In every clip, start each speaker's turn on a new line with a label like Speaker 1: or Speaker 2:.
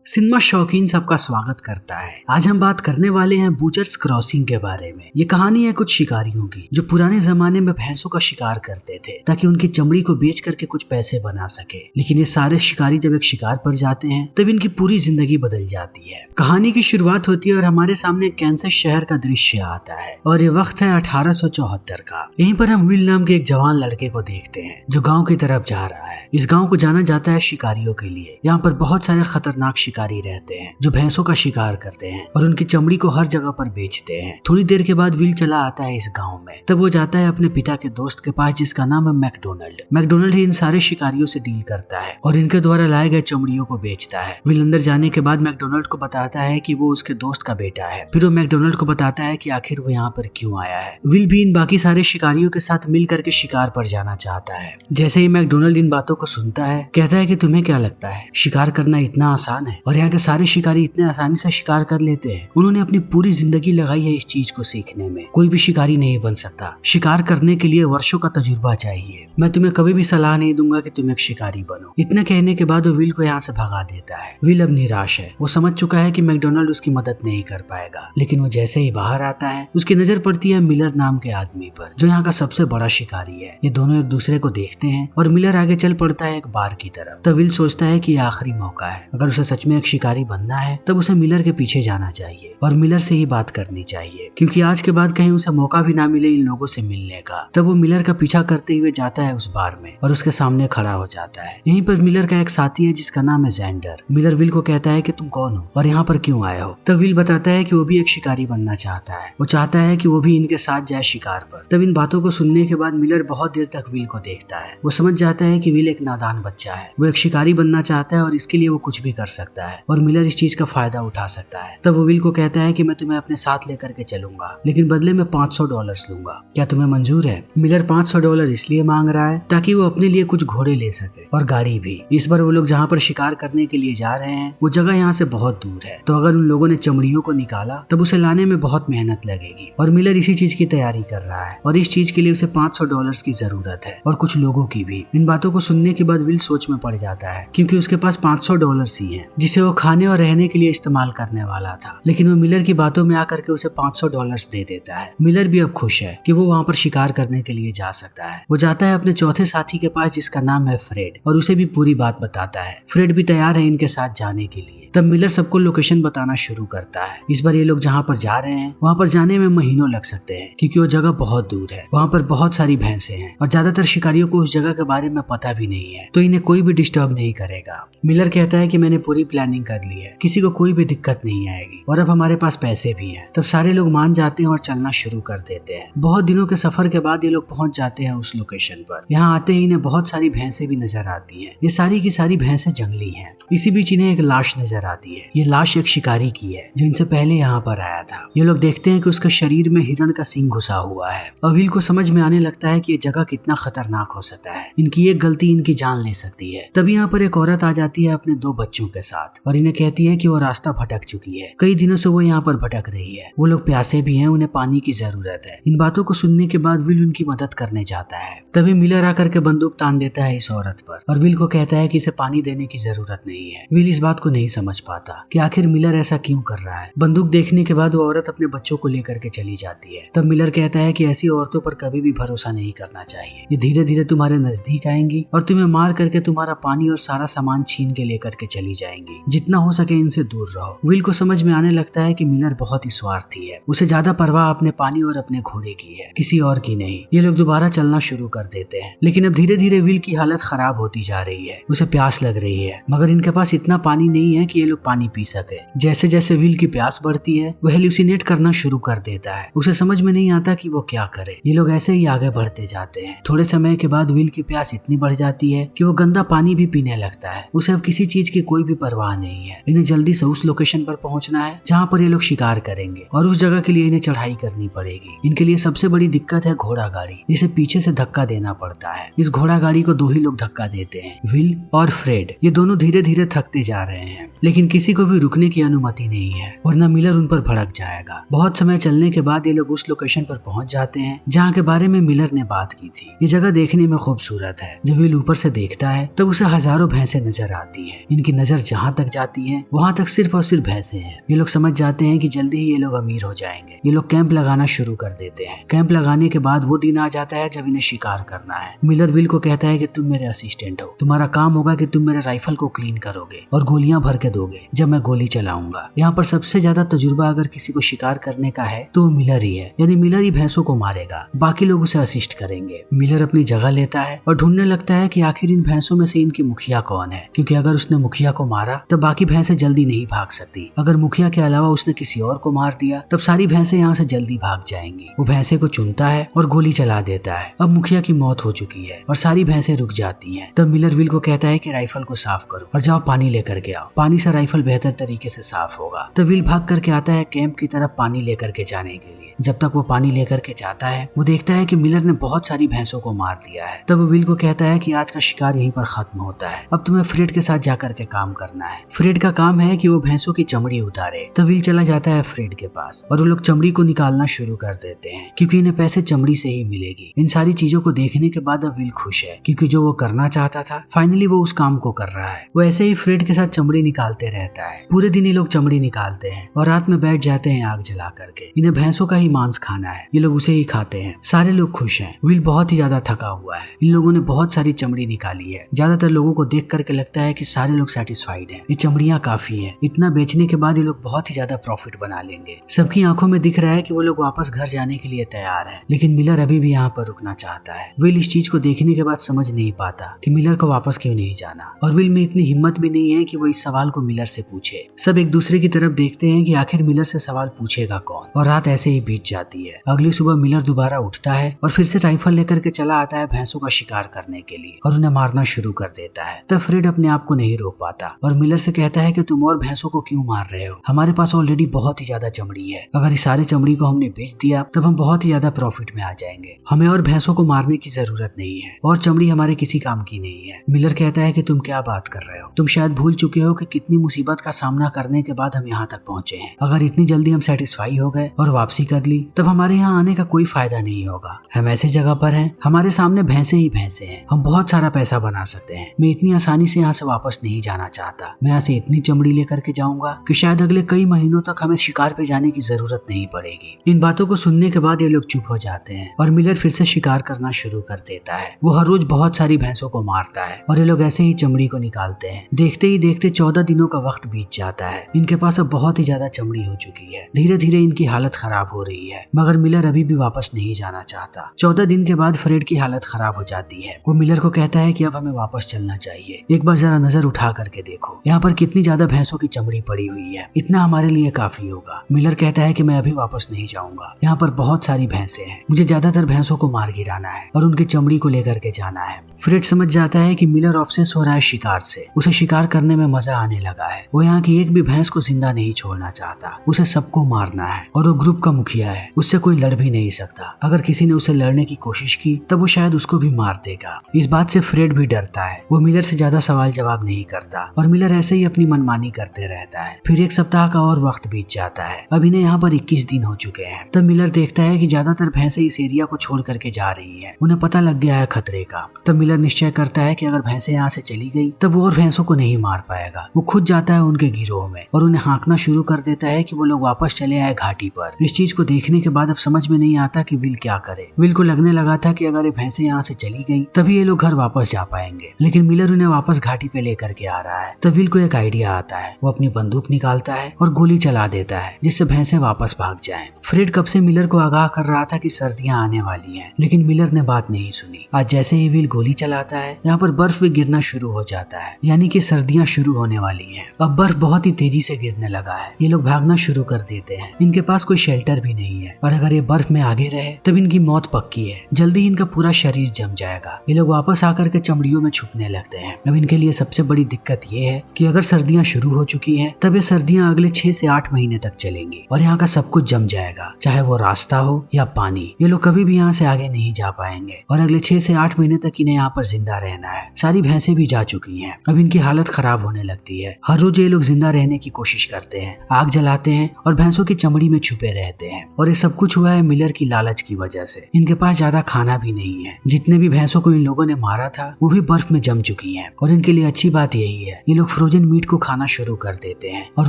Speaker 1: Cinema शौकीन सबका स्वागत करता है। आज हम बात करने वाले हैं बूचर्स क्रॉसिंग के बारे में। ये कहानी है कुछ शिकारियों की जो पुराने जमाने में भैंसों का शिकार करते थे ताकि उनकी चमड़ी को बेच करके कुछ पैसे बना सके। लेकिन ये सारे शिकारी जब एक शिकार पर जाते हैं तब इनकी पूरी जिंदगी बदल जाती है। कहानी की शुरुआत होती है और हमारे सामने कैंसस शहर का दृश्य आता है और ये वक्त है 1874 का। यहीं पर हम विल नाम के एक जवान लड़के को देखते हैं जो गाँव की तरफ जा रहा है। इस गाँव को जाना जाता है शिकारियों के लिए। यहाँ पर बहुत सारे खतरनाक शिकारी रहते हैं जो भैंसों का शिकार करते हैं और उनकी चमड़ी को हर जगह पर बेचते हैं। थोड़ी देर के बाद विल चला आता है इस गांव में। तब वो जाता है अपने पिता के दोस्त के पास जिसका नाम है मैकडोनल्ड। मैकडोनल्ड ही इन सारे शिकारियों से डील करता है और इनके द्वारा लाए गए चमड़ियों को बेचता है। विल अंदर जाने के बाद मैकडोनल्ड को बताता है कि वो उसके दोस्त का बेटा है। फिर वो मैकडोनल्ड को बताता है कि आखिर वो यहाँ पर क्यों आया है। विल भी इन बाकी सारे शिकारियों के साथ मिल करके शिकार पर जाना चाहता है। जैसे ही मैकडोनल्ड इन बातों को सुनता है कहता है कि तुम्हें क्या लगता है शिकार करना इतना आसान है? और यहाँ के सारे शिकारी इतने आसानी से शिकार कर लेते हैं। उन्होंने अपनी पूरी जिंदगी लगाई है इस चीज को सीखने में। कोई भी शिकारी नहीं बन सकता। शिकार करने के लिए वर्षों का तजुर्बा चाहिए। मैं तुम्हें कभी भी सलाह नहीं दूंगा कि तुम एक शिकारी बनो। इतना कहने के बाद वो विल को यहाँ से भगा देता है। विल अब निराश है। वो समझ चुका है कि मैकडोनल्ड उसकी मदद नहीं कर पाएगा। लेकिन वो जैसे ही बाहर आता है उसकी नजर पड़ती है मिलर नाम के आदमी पर जो यहाँ का सबसे बड़ा शिकारी है। ये दोनों एक दूसरे को देखते हैं और मिलर आगे चल पड़ता है एक बार की तरफ। तो विल सोचता है कि ये आखिरी मौका है। अगर उसे सच में एक शिकारी बनना है तब उसे मिलर के पीछे जाना चाहिए और मिलर से ही बात करनी चाहिए, क्योंकि आज के बाद कहीं उसे मौका भी ना मिले इन लोगों से मिलने का। तब वो मिलर का पीछा करते हुए जाता है उस बार में और उसके सामने खड़ा हो जाता है। यहीं पर मिलर का एक साथी है जिसका नाम है जैंडर। मिलर विल को कहता है कि तुम कौन हो और यहाँ पर क्यों आए हो? तब विल बताता है कि वो भी एक शिकारी बनना चाहता है। वो चाहता है कि वो भी इनके साथ जाए शिकार पर। तब इन बातों को सुनने के बाद मिलर बहुत देर तक विल को देखता है। वो समझ जाता है कि विल एक नादान बच्चा है। वो एक शिकारी बनना चाहता है और इसके लिए वो कुछ भी कर सकता है और मिलर इस चीज का फायदा उठा सकता है। तब वो विल को कहता है कि मैं तुम्हें अपने साथ लेकर के चलूंगा लेकिन बदले में $500 लूंगा। क्या तुम्हें मंजूर है? मिलर $500 इसलिए मांग रहा है ताकि वो अपने लिए कुछ घोड़े ले सके और गाड़ी भी। इस बार वो लोग जहाँ पर शिकार करने के लिए जा रहे हैं वो जगह यहाँ से बहुत दूर है। तो अगर उन लोगों ने चमड़ियों को निकाला तब उसे लाने में बहुत मेहनत लगेगी और मिलर इसी चीज की तैयारी कर रहा है और इस चीज के लिए उसे $500 की जरूरत है और कुछ लोगों की भी। इन बातों को सुनने के बाद विल सोच में पड़ जाता है क्योंकि उसके पास $500 ही है जिसे वो खाने और रहने के लिए इस्तेमाल करने वाला था। लेकिन वो मिलर की बातों में आकर के उसे $500 दे देता है। मिलर भी अब खुश है कि वो वहाँ पर शिकार करने के लिए जा सकता है। वो जाता है अपने चौथे साथी के पास जिसका नाम है फ्रेड और उसे भी पूरी बात बताता है। फ्रेड भी तैयार है इनके साथ जाने के लिए। तब मिलर सबको लोकेशन बताना शुरू करता है। इस बार ये लोग जहाँ पर जा रहे हैं वहाँ पर जाने में महीनों लग सकते हैं क्योंकि वो जगह बहुत दूर है। वहाँ पर बहुत सारी भैंसें हैं और ज्यादातर शिकारियों को उस जगह के बारे में पता भी नहीं है, तो इन्हें कोई भी डिस्टर्ब नहीं करेगा। मिलर कहता है कि मैंने पूरी प्लानिंग कर ली है, किसी को कोई भी दिक्कत नहीं आएगी और अब हमारे पास पैसे भी हैं। तब सारे लोग मान जाते हैं और चलना शुरू कर देते हैं। बहुत दिनों के सफर के बाद ये लोग पहुंच जाते हैं उस लोकेशन पर। यहाँ आते ही इन्हें बहुत सारी भैंसें भी नजर आती हैं। ये सारी की सारी भैंसें जंगली हैं। इसी बीच इन्हें एक लाश नजर आती है। ये लाश एक शिकारी की है जो इनसे पहले यहाँ पर आया था। ये लोग देखते हैं कि उसके शरीर में हिरण का सींग घुसा हुआ है और विल को समझ में आने लगता है कि ये जगह कितना खतरनाक हो सकता है। इनकी एक गलती इनकी जान ले सकती है। तभी यहाँ पर एक औरत आ जाती है अपने 2 बच्चों के साथ और इन्हें कहती है कि वो रास्ता भटक चुकी है। कई दिनों से वो यहाँ पर भटक रही है। वो लोग प्यासे भी हैं, उन्हें पानी की जरूरत है। इन बातों को सुनने के बाद विल उनकी मदद करने जाता है। तभी मिलर आकर के बंदूक तान देता है इस औरत पर और विल को कहता है कि इसे पानी देने की जरूरत नहीं है। विल इस बात को नहीं समझ पाता कि आखिर मिलर ऐसा क्यों कर रहा है। बंदूक देखने के बाद वो औरत अपने बच्चों को लेकर के चली जाती है। तब मिलर कहता है कि ऐसी औरतों पर कभी भी भरोसा नहीं करना चाहिए। ये धीरे धीरे तुम्हारे नजदीक आएंगी और तुम्हें मार करके तुम्हारा पानी और सारा सामान छीन के लेकर के चली जाएंगी। जितना हो सके इनसे दूर रहो। विल को समझ में आने लगता है कि मिलर बहुत ही स्वार्थी है। उसे ज्यादा परवाह अपने पानी और अपने घोड़े की है, किसी और की नहीं। ये लोग दोबारा चलना शुरू कर देते हैं लेकिन अब धीरे धीरे विल की हालत खराब होती जा रही है। उसे प्यास लग रही है मगर इनके पास इतना पानी नहीं है कि ये लोग पानी पी सके। जैसे जैसे विल की प्यास बढ़ती है वो हेलुसिनेट करना शुरू कर देता है। उसे समझ में नहीं आता कि वो क्या करे। ये लोग ऐसे ही आगे बढ़ते जाते हैं। थोड़े समय के बाद विल की प्यास इतनी बढ़ जाती है कि वो गंदा पानी भी पीने लगता है। उसे अब किसी चीज की कोई भी परवाह नहीं है। इन्हें जल्दी से उस लोकेशन पर पहुंचना है जहाँ पर ये लोग शिकार करेंगे और उस जगह के लिए इन्हें चढ़ाई करनी पड़ेगी। इनके लिए सबसे बड़ी दिक्कत है घोड़ा गाड़ी, जिसे पीछे से धक्का देना पड़ता है। इस घोड़ा गाड़ी को 2 ही लोग धक्का देते हैं, विल और फ्रेड। ये दोनों धीरे धीरे थकते जा रहे हैं लेकिन किसी को भी रुकने की अनुमति नहीं है वरना मिलर उन पर भड़क जाएगा। बहुत समय चलने के बाद ये लोग उस लोकेशन पर पहुंच जाते हैं जहाँ के बारे में मिलर ने बात की थी। ये जगह देखने में खूबसूरत है। जब विल ऊपर से देखता है तब उसे हजारों भैंसें नजर आती हैं। इनकी नजर जहाँ तक जाती हैं वहाँ तक सिर्फ और सिर्फ भैंसे हैं। ये लोग समझ जाते हैं कि जल्दी ही ये लोग अमीर हो जाएंगे। ये लोग कैंप लगाना शुरू कर देते हैं। कैंप लगाने के बाद वो दिन आ जाता है जब इन्हें शिकार करना है। मिलर विल को कहता है कि तुम मेरे असिस्टेंट हो, तुम्हारा काम होगा कि तुम मेरे राइफल को क्लीन करोगे और गोलियां भर के दोगे जब मैं गोली चलाऊंगा। यहाँ पर सबसे ज्यादा तजुर्बा अगर किसी को शिकार करने का है तो वो मिलर ही है, यानी मिलर ही भैंसों को मारेगा, बाकी लोग उसे असिस्ट करेंगे। मिलर अपनी जगह लेता है और ढूंढने लगता है कि आखिर इन भैंसों में से इनकी मुखिया कौन है, क्योंकि अगर उसने मुखिया को मारा तो बाकी भैंसें जल्दी नहीं भाग सकती। अगर मुखिया के अलावा उसने किसी और को मार दिया तब सारी भैंसें यहाँ से जल्दी भाग जाएंगी। वो भैंसे को चुनता है और गोली चला देता है। अब मुखिया की मौत हो चुकी है और सारी भैंसें रुक जाती हैं। तब मिलर विल को कहता है कि राइफल को साफ करो और जाओ पानी लेकर के आओ, पानी से राइफल बेहतर तरीके से साफ होगा। तब विल भाग करके आता है कैंप की तरफ पानी लेकर के जाने के लिए। जब तक वो पानी लेकर के जाता है वो देखता है कि मिलर ने बहुत सारी भैंसों को मार दिया है। तब वो विल को कहता है कि आज का शिकार यहीं पर खत्म होता है, अब तुम्हें फ्रेड के साथ जाकर के काम करना है। फ्रेड का काम है कि वो भैंसों की चमड़ी उतारे। तब विल चला जाता है फ्रेड के पास और वो लोग चमड़ी को निकालना शुरू कर देते हैं, क्योंकि इन्हें पैसे चमड़ी से ही मिलेगी। इन सारी चीजों को देखने के बाद अब विल खुश है, क्योंकि जो वो करना चाहता था फाइनली वो उस काम को कर रहा है। वो ऐसे ही फ्रेड के साथ चमड़ी निकालते रहता है। पूरे दिन ये लोग चमड़ी निकालते हैं और रात में बैठ जाते हैं आग जला करके। इन्हें भैंसों का ही मांस खाना है, ये लोग उसे ही खाते हैं। सारे लोग खुश हैं। विल बहुत ही ज्यादा थका हुआ है। इन लोगों ने बहुत सारी चमड़ी निकाली है। ज्यादातर लोगों को देख करके लगता है कि सारे लोग सेटिस्फाइड हैं। ये चमड़ियां काफी हैं। इतना बेचने के बाद ये लोग बहुत ही ज्यादा प्रॉफिट बना लेंगे। सबकी आंखों में दिख रहा है कि वो लोग वापस घर जाने के लिए तैयार है, लेकिन मिलर अभी भी यहाँ पर रुकना चाहता है। विल इस चीज को देखने के बाद समझ नहीं पाता कि मिलर को वापस क्यों नहीं जाना, और विल में इतनी हिम्मत भी नहीं है कि वो इस सवाल को मिलर से पूछे। सब एक दूसरे की तरफ देखते हैं कि आखिर मिलर से सवाल पूछेगा कौन, और रात ऐसे ही बीत जाती है। अगली सुबह मिलर दोबारा उठता है और फिर से राइफल लेकर के चला आता है भैंसों का शिकार करने के लिए और उन्हें मारना शुरू कर देता है। तब फ्रेड अपने आप को नहीं रोक पाता और मिलर से कहता है कि तुम और भैंसों को क्यों मार रहे हो, हमारे पास ऑलरेडी बहुत ही ज्यादा चमड़ी है। अगर इस सारे चमड़ी को हमने बेच दिया तब हम बहुत ही ज्यादा प्रॉफिट में आ जाएंगे। हमें और भैंसों को मारने की जरूरत नहीं है, और चमड़ी हमारे किसी काम की नहीं है। मिलर कहता है कि तुम क्या बात कर रहे हो, तुम शायद भूल चुके हो कि कितनी मुसीबत का सामना करने के बाद हम यहाँ तक पहुँचे हैं। अगर इतनी जल्दी हम सेटिस्फाई हो गए और वापसी कर ली तब हमारे यहाँ आने का कोई फायदा नहीं होगा। हम ऐसे जगह पर हैं, हमारे सामने भैंसे ही भैंसे हैं, हम बहुत सारा पैसा बना सकते हैं। मैं इतनी आसानी से यहाँ से वापस नहीं जाना चाहता। मैं यहाँ से इतनी चमड़ी लेकर के जाऊंगा कि शायद अगले कई महीनों तक हमें शिकार पे जाने की जरूरत नहीं पड़ेगी। इन बातों को सुनने के बाद ये लोग चुप हो जाते हैं और मिलर फिर से शिकार करना शुरू कर देता है। वो हर रोज बहुत सारी भैंसों को मारता है और ये लोग ऐसे ही चमड़ी को निकालते हैं। देखते ही देखते 14 दिनों का वक्त बीत जाता है। इनके पास अब बहुत ही ज्यादा चमड़ी हो चुकी है। धीरे धीरे इनकी हालत खराब हो रही है, मगर मिलर अभी भी वापस नहीं जाना चाहता। 14 दिन के बाद फ्रेड की हालत खराब हो जाती है। वो मिलर को कहता है कि अब हमें वापस चलना चाहिए। एक बार जरा नजर उठा करके देखो, यहाँ पर कितनी ज्यादा भैंसों की चमड़ी पड़ी हुई है, इतना हमारे लिए काफी होगा। मिलर कहता है कि मैं अभी वापस नहीं जाऊंगा, यहाँ पर बहुत सारी भैंसे हैं, मुझे ज्यादातर भैंसों को मार गिराना है और उनकी चमड़ी को लेकर के जाना है। फ्रेड समझ जाता है कि मिलर ऑब्सेस हो रहा है शिकार से, उसे शिकार करने में मजा आने लगा है। वो यहाँ की एक भी भैंस को जिंदा नहीं छोड़ना चाहता, उसे सबको मारना है और वो ग्रुप का मुखिया है, उससे कोई लड़ भी नहीं सकता। अगर किसी ने उसे लड़ने की कोशिश की तब वो शायद उसको भी मार देगा। इस बात से फ्रेड भी डरता है। वो मिलर से ज्यादा सवाल जवाब नहीं करता और मिलर ऐसे ही अपनी मनमानी करते रहता है। फिर एक सप्ताह का और वक्त बीत जाता है। अब इन्हें यहाँ पर 21 दिन हो चुके हैं। तब मिलर देखता है कि ज्यादातर भैंसें इस एरिया को छोड़ करके जा रही हैं। उन्हें पता लग गया है खतरे का। तब मिलर निश्चय करता है कि अगर भैंसें यहाँ से चली गई तब वो और भैंसों को नहीं मार पाएगा। वो खुद जाता है उनके गिरोह में और उन्हें हाँकना शुरू कर देता है कि वो लोग वापस चले आए घाटी पर। इस चीज को देखने के बाद अब समझ में नहीं आता कि विल क्या करे। विल को लगने लगा था कि अगर ये भैंसें यहाँ से चली गई तभी ये लोग घर वापस जा पाएंगे, लेकिन मिलर उन्हें वापस घाटी पे लेकर के आ रहा है। तब विल को एक आइडिया आता है। वो अपनी बंदूक निकालता है और गोली चला देता है, जिससे भैंसें वापस भाग जाएं। फ्रेड कब से मिलर को आगाह कर रहा था कि सर्दियां आने वाली हैं, लेकिन मिलर ने बात नहीं सुनी। आज जैसे ही विल गोली चलाता है यहाँ पर बर्फ भी गिरना शुरू हो जाता है, यानी कि सर्दियां शुरू होने वाली हैं। अब बर्फ बहुत ही तेजी से गिरने लगा है। ये लोग भागना शुरू कर देते हैं। इनके पास कोई शेल्टर भी नहीं है और अगर ये बर्फ में आगे रहे तब इनकी मौत पक्की है। जल्दी इनका पूरा शरीर जम जाएगा। ये लोग वापस आकर के चमड़ियों में छुपने लगते हैं। अब इनके लिए सबसे बड़ी दिक्कत ये है कि अगर सर्दियां शुरू हो चुकी हैं तब ये सर्दियां अगले 6 से 8 महीने तक चलेंगी और यहाँ का सब कुछ जम जाएगा, चाहे वो रास्ता हो या पानी। ये लोग कभी भी यहाँ से आगे नहीं जा पाएंगे और अगले 6 से 8 महीने तक इन्हें यहाँ पर जिंदा रहना है। सारी भैंसें भी जा चुकी हैं। अब इनकी हालत खराब होने लगती है। हर रोज ये लोग जिंदा रहने की कोशिश करते हैं, आग जलाते हैं और भैंसों की चमड़ी में छुपे रहते हैं। और ये सब कुछ हुआ है मिलर की लालच की वजह से। इनके पास ज्यादा खाना भी नहीं है। जितने भी भैंसों को इन लोगों ने मारा था वो भी बर्फ में जम चुकी हैं और इनके लिए अच्छी बात यही है ये लोग फ्रोजन मीट को खाना शुरू कर देते हैं और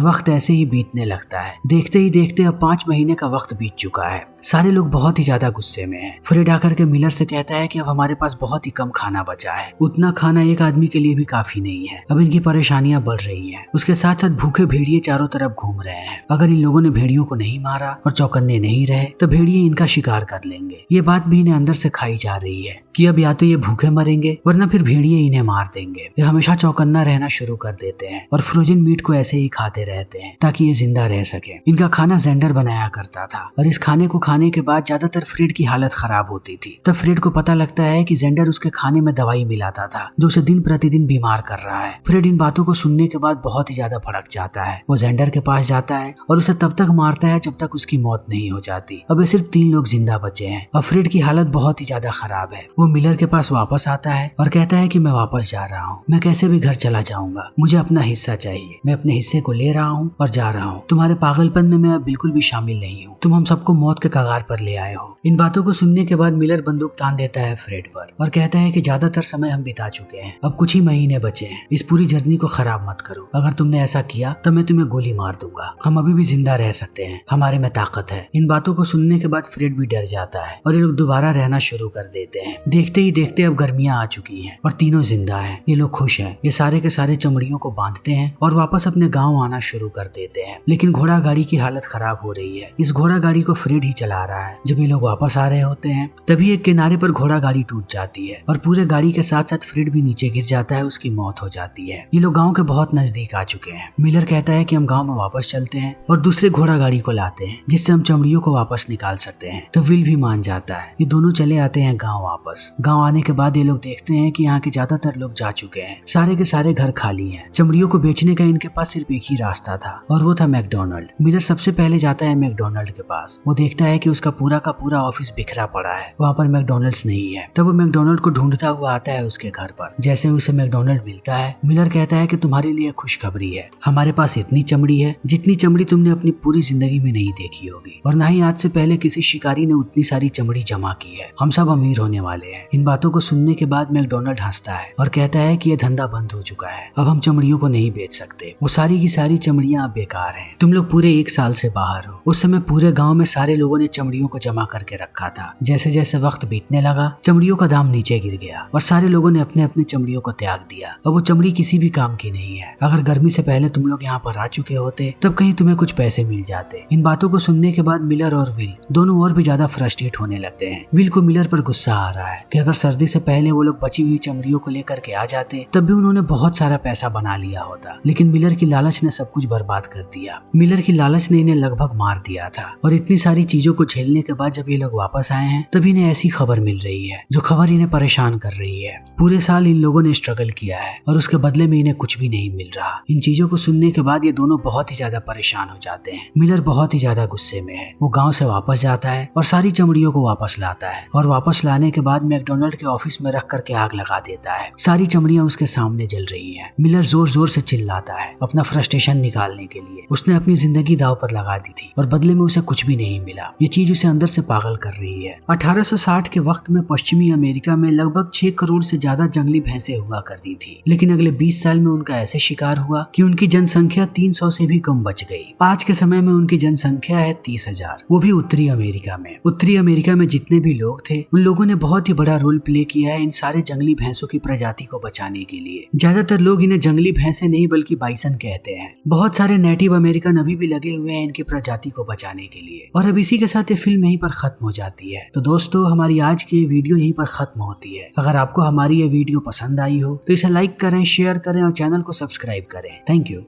Speaker 1: वक्त ऐसे ही बीतने लगता है। देखते ही देखते अब 5 महीने का वक्त बीत चुका है। सारे लोग बहुत ही ज्यादा गुस्से में हैं। फ्रेड आकर के मिलर से कहता है कि अब हमारे पास बहुत ही कम खाना बचा है, उतना खाना एक आदमी के लिए भी काफी नहीं है। अब इनकी परेशानियां बढ़ रही हैं। उसके साथ साथ भूखे भेड़िए चारों तरफ घूम रहे हैं। अगर इन लोगों ने भेड़ियों को नहीं मारा और चौकन्ने नहीं रहे तो भेड़िए इनका शिकार कर लेंगे। ये बात भी इन्हें अंदर से खाई जा रही है कि अब या तो ये भूखे मरेंगे वरना फिर भेड़िए इन्हें मार देंगे। ये हमेशा चौकन्ना रहना शुरू कर देते हैं और फ्रोजन मीट को ऐसे ही खाते रहते हैं ताकि ये जिंदा रह सके। इनका खाना जेंडर बनाया करता था और इस खाने को खाने के बाद ज्यादातर फ्रेड की हालत खराब होती थी। तब फ्रेड को पता लगता है कि जेंडर उसके खाने में दवाई मिलाता था जो उसे दिन प्रतिदिन बीमार कर रहा है। फ्रेड इन बातों को सुनने के बाद बहुत ही ज्यादा भड़क जाता है। वो जेंडर के पास जाता है और उसे तब तक मारता है जब तक उसकी मौत नहीं हो जाती। अब ये सिर्फ 3 लोग जिंदा बचे हैं और फ्रेड की हालत बहुत ही ज्यादा खराब है। वो मिलर के पास वापस आता है और कहता है कि मैं वापस जा रहा हूँ, मैं कैसे भी घर चला जाऊंगा, मुझे अपना हिस्सा चाहिए, मैं अपने हिस्से को ले रहा हूँ और जा रहा हूँ। तुम्हारे पागलपन में मैं बिल्कुल भी शामिल नहीं हूँ, तुम हम सबको मौत के कगार पर ले आए हो। इन बातों को सुनने के बाद मिलर बंदूक तान देता है फ्रेड पर और कहता है कि ज्यादातर समय हम बिता चुके हैं, अब कुछ ही महीने बचे हैं, इस पूरी जर्नी को खराब मत करो। अगर तुमने ऐसा किया तो मैं तुम्हें गोली मार दूंगा। हम अभी भी जिंदा रह सकते हैं, हमारे में ताकत है। इन बातों को सुनने के बाद फ्रेड भी डर जाता है और ये लोग दोबारा रहना शुरू कर देते हैं। देखते ही देखते अब गर्मियां आ चुकी हैं और तीनों जिंदा हैं। ये लोग खुश हैं। ये सारे के सारे चमड़ियों को बांधते हैं और वापस अपने गांव आना शुरू कर देते हैं। लेकिन घोड़ा गाड़ी की हालत खराब हो रही है। इस घोड़ा गाड़ी को फ्रेड ही चला रहा है। जब ये लोग वापस आ रहे होते हैं तभी एक किनारे पर घोड़ा गाड़ी टूट जाती है और पूरे गाड़ी के साथ साथ फ्रेड भी नीचे गिर जाता है, उसकी मौत हो जाती है। ये लोग गाँव के बहुत नजदीक आ चुके हैं। मिलर कहता है कि हम गाँव में वापस चलते हैं और दूसरे घोड़ा गाड़ी को लाते हैं जिससे हम चमड़ियों को वापस निकाल सकते हैं। तो विल भी मान जाता है। ये दोनों चले आते हैं गाँव वापस। गाँव आने के बाद ये लोग देखते हैं कि यहाँ के ज्यादातर लोग जा चुके हैं, सारे के सारे घर खाली हैं। चमड़ियों को बेचने का इनके पास सिर्फ एक ही रास्ता था और वो था मैकडोनल्ड। मिलर सबसे पहले जाता है मैकडोनल्ड के पास। वो देखता है कि उसका पूरा का पूरा ऑफिस बिखरा पड़ा है, वहाँ पर मैकडोनल्ड्स नहीं है। तब वो मैकडोनल्ड को ढूंढता हुआ आता है उसके घर पर। जैसे उसे मैकडोनल्ड मिलता है, मिलर कहता है कि तुम्हारे लिए खुशखबरी है, हमारे पास इतनी चमड़ी है जितनी चमड़ी तुमने अपनी पूरी जिंदगी में नहीं देखी होगी और ना ही आज से पहले किसी शिकारी ने उतनी सारी चमड़ी जमा की है। हम सब अमीर होने वाले हैं। इन बातों को सुनने के बाद मैकडोनल्ड हंसता है और कहता है कि यह धंधा बंद हो चुका है, अब हम चमड़ियों को नहीं बेच सकते। वो सारी की सारी चमड़ियां अब बेकार हैं। तुम लोग पूरे 1 साल से बाहर हो। उस समय पूरे गांव में सारे लोगों ने चमड़ियों को जमा करके रखा था। जैसे जैसे वक्त बीतने लगा चमड़ियों का दाम नीचे गिर गया और सारे लोगों ने अपने अपने चमड़ियों को त्याग दिया। अब वो चमड़ी किसी भी काम की नहीं है। अगर गर्मी से पहले तुम लोग यहाँ पर आ चुके होते तब कहीं तुम्हें कुछ पैसे मिल जाते। इन बातों को सुनने के बाद मिलर और विल दोनों और भी ज्यादा फ्रस्ट्रेट होने लगते हैं। विल को मिलर पर गुस्सा आ रहा है कि अगर सर्दी से पहले वो लोग बची हुई चमड़ियों को लेकर के आ जाते तब भी उन्होंने बहुत सारा पैसा बना लिया होता, लेकिन मिलर की लालच ने सब कुछ बर्बाद कर दिया। मिलर की लालच ने इन्हें लगभग मार दिया था और इतनी सारी चीजों को झेलने के बाद जब ये लोग वापस आए हैं तब इन्हें ऐसी खबर मिल रही है जो खबर इन्हें परेशान कर रही है। पूरे साल इन लोगों ने स्ट्रगल किया है और उसके बदले में इन्हें कुछ भी नहीं मिल रहा। इन चीजों को सुनने के बाद ये दोनों बहुत ही ज्यादा परेशान हो जाते हैं। मिलर बहुत ही ज्यादा गुस्से में है। वो गाँव से वापस जाता है और सारी चमड़ियों को वापस लाता है और वापस लाने के बाद मैकडोनल्ड के ऑफिस में रख करके आग लगा देता है। सारी चमड़ियां उसके सामने जल रही हैं। मिलर जोर जोर से चिल्लाता है अपना फ्रस्ट्रेशन निकालने के लिए। उसने अपनी जिंदगी दांव पर लगा दी थी और बदले में उसे कुछ भी नहीं मिला। ये चीज उसे अंदर से पागल कर रही है। 1860 के वक्त में पश्चिमी अमेरिका में लगभग 6 करोड़ से ज्यादा जंगली भैंसें हुआ करती थी, लेकिन अगले 20 साल में उनका ऐसे शिकार हुआ कि उनकी जनसंख्या 300 से भी कम बच गई। आज के समय में उनकी जनसंख्या है 30,000, वो भी उत्तरी अमेरिका में। उत्तरी अमेरिका में जितने भी लोग थे उन लोगों ने बहुत ही बड़ा रोल प्ले किया है इन सारे जंगली भैंसों की प्रजाति को बचाने के लिए। ज्यादातर लोग इन्हें जंगली भैंसे नहीं बल्कि बाइसन कहते हैं। बहुत सारे नेटिव अमेरिकन अभी भी लगे हुए हैं इनकी प्रजाति को बचाने के लिए। और अब इसी के साथ ये फिल्म यहीं पर खत्म हो जाती है। तो दोस्तों हमारी आज की ये वीडियो यहीं पर खत्म होती है। अगर आपको हमारी ये वीडियो पसंद आई हो तो इसे लाइक करें, शेयर करें और चैनल को सब्सक्राइब करें। Thank you.